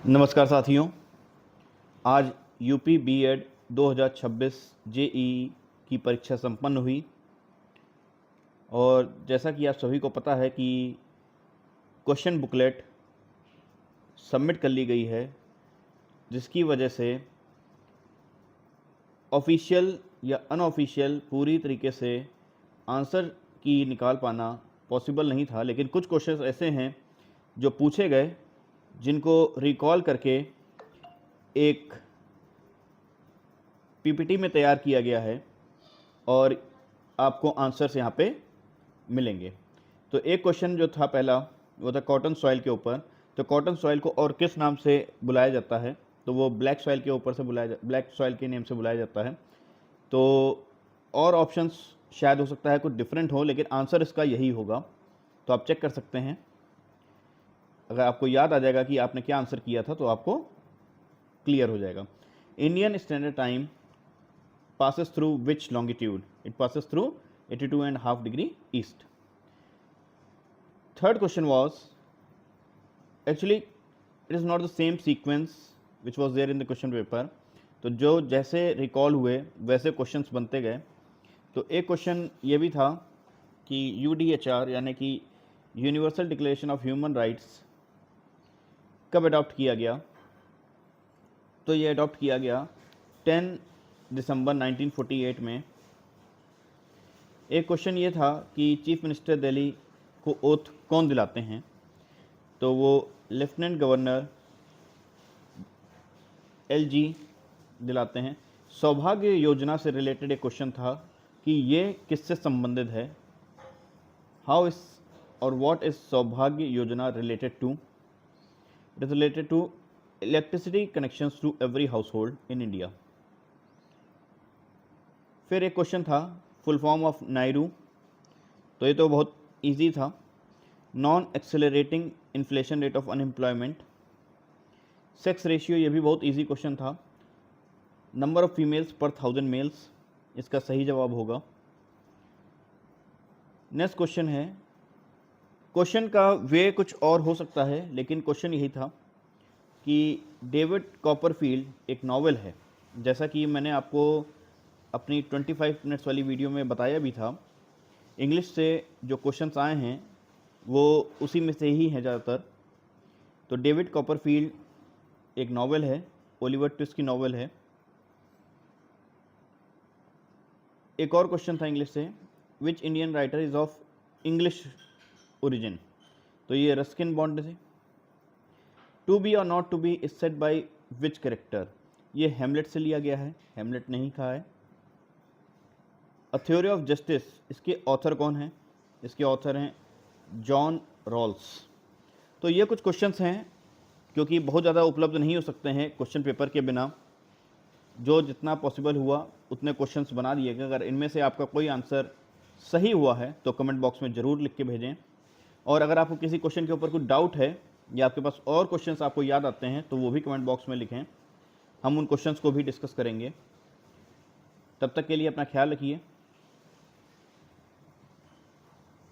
नमस्कार साथियों, आज यूपी बीएड 2026 जेईई की परीक्षा संपन्न हुई और जैसा कि आप सभी को पता है कि क्वेश्चन बुकलेट सबमिट कर ली गई है, जिसकी वजह से ऑफिशियल या अनऑफिशियल पूरी तरीके से आंसर की निकाल पाना पॉसिबल नहीं था। लेकिन कुछ क्वेश्चंस ऐसे हैं जो पूछे गए, जिनको रिकॉल करके एक पीपीटी में तैयार किया गया है और आपको आंसर्स यहाँ पे मिलेंगे। तो एक क्वेश्चन जो था पहला, वो था कॉटन सॉइल के ऊपर। तो कॉटन सॉइल को और किस नाम से बुलाया जाता है? तो वो ब्लैक सॉइल के ऊपर से ब्लैक सॉइल के नेम से बुलाया जाता है। तो और ऑप्शंस शायद हो सकता है कुछ डिफरेंट हो, लेकिन आंसर इसका यही होगा। तो आप चेक कर सकते हैं। अगर आपको याद आ जाएगा कि आपने क्या आंसर किया था तो आपको क्लियर हो जाएगा। Indian standard time passes through which longitude? It passes through 82.5 degree east. Third question was, actually it is not the same sequence which was there in the question paper. तो जो जैसे recall हुए वैसे questions बनते गए। तो एक question ये भी था कि यूडीएचआर यानी कि universal declaration of human rights कब अडॉप्ट किया गया? तो ये अडॉप्ट किया गया 10 दिसंबर 1948 में। एक क्वेश्चन ये था कि चीफ मिनिस्टर दिल्ली को ओथ कौन दिलाते हैं? तो वो लेफ्टिनेंट गवर्नर एलजी दिलाते हैं। सौभाग्य योजना से रिलेटेड एक क्वेश्चन था कि ये किससे संबंधित है? हाउ इज और what is Saubhagya Yojana related to? It is related to electricity connections to every household in India. फिर एक क्वेश्चन था फुल फॉर्म ऑफ नायरू। तो ये तो बहुत इजी था। Non accelerating inflation rate of unemployment. Sex ratio, ये भी बहुत इजी क्वेश्चन था। नंबर ऑफ फीमेल्स पर 1000 मेल्स, इसका सही जवाब होगा। नेक्स्ट क्वेश्चन है, क्वेश्चन का वे कुछ और हो सकता है, लेकिन क्वेश्चन यही था कि डेविड कॉपरफील्ड एक नॉवेल है। जैसा कि मैंने आपको अपनी 25 मिनट्स वाली वीडियो में बताया भी था, इंग्लिश से जो क्वेश्चंस आए हैं वो उसी में से ही हैं ज़्यादातर। तो डेविड कॉपरफील्ड एक नॉवेल है, ओलिवर ट्विस्ट की नॉवेल है। एक और क्वेश्चन था इंग्लिश से, which Indian writer is of English origin? तो ये रस्किन बॉन्ड से। To be or not to be is said by which character? ये हेमलेट से लिया गया है, हेमलेट नहीं कहा है। अ थ्योरी ऑफ जस्टिस, इसके ऑथर कौन हैं? इसके ऑथर हैं जॉन रॉल्स। तो ये कुछ क्वेश्चंस हैं, क्योंकि बहुत ज़्यादा उपलब्ध नहीं हो सकते हैं क्वेश्चन पेपर के बिना। जो जितना पॉसिबल हुआ उतने क्वेश्चंस बना दिए गए। अगर इनमें से आपका कोई आंसर सही हुआ है तो कमेंट बॉक्स में ज़रूर लिख के भेजें। और अगर आपको किसी क्वेश्चन के ऊपर कुछ डाउट है या आपके पास और क्वेश्चंस आपको याद आते हैं तो वो भी कमेंट बॉक्स में लिखें, हम उन क्वेश्चंस को भी डिस्कस करेंगे। तब तक के लिए अपना ख्याल रखिए।